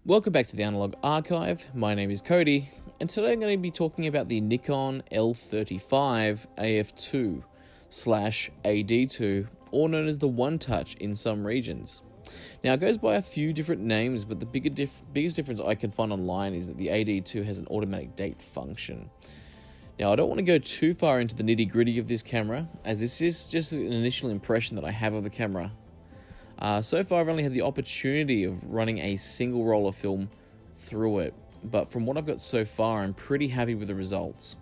Welcome back to the Analog Archive. My name is Cody, and today I'm going to be talking about the Nikon L35 AF2 / AD2, or known as the One Touch in some regions. Now, it goes by a few different names, but the biggest difference I can find online is that the AD2 has an automatic date function. Now, I don't want to go too far into the nitty-gritty of this camera, as this is just an initial impression that I have of the camera. So far, I've only had the opportunity of running a single roll of film through it, but from what I've got so far, I'm pretty happy with the results.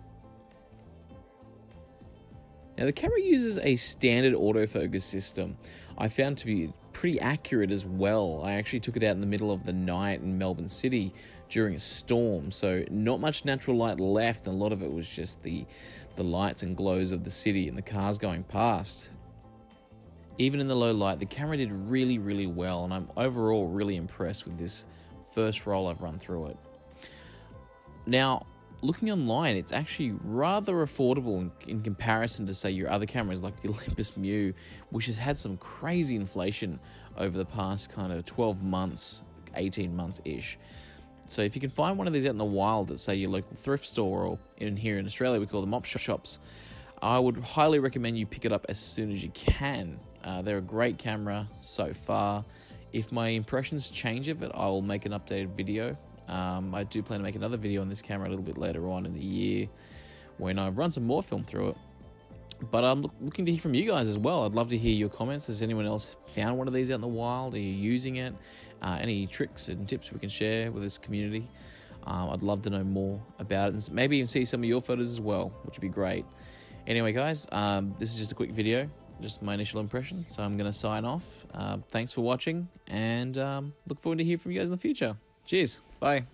Now, the camera uses a standard autofocus system. I found to be pretty accurate as well. I actually took it out in the middle of the night in Melbourne City during a storm, so not much natural light left, and a lot of it was just the lights and glows of the city and the cars going past. Even in the low light, the camera did really well, and I'm overall really impressed with this first roll I've run through it. Now, looking online, it's actually rather affordable in comparison to, say, your other cameras like the Olympus Mu, which has had some crazy inflation over the past kind of 12 months, 18 months-ish. So if you can find one of these out in the wild at, say, your local thrift store, or in here in Australia we call them op shops, I would highly recommend you pick it up as soon as you can. They're a great camera so far. If my impressions change of it, I will make an updated video. I do plan to make another video on this camera a little bit later on in the year when I run some more film through it. But I'm looking to hear from you guys as well. I'd love to hear your comments. Has anyone else found one of these out in the wild? Are you using it? Any tricks and tips we can share with this community? I'd love to know more about it, and maybe even see some of your photos as well, which would be great. Anyway, guys, this is just a quick video, just my initial impression, so I'm going to sign off. Thanks for watching, and look forward to hearing from you guys in the future. Cheers. Bye.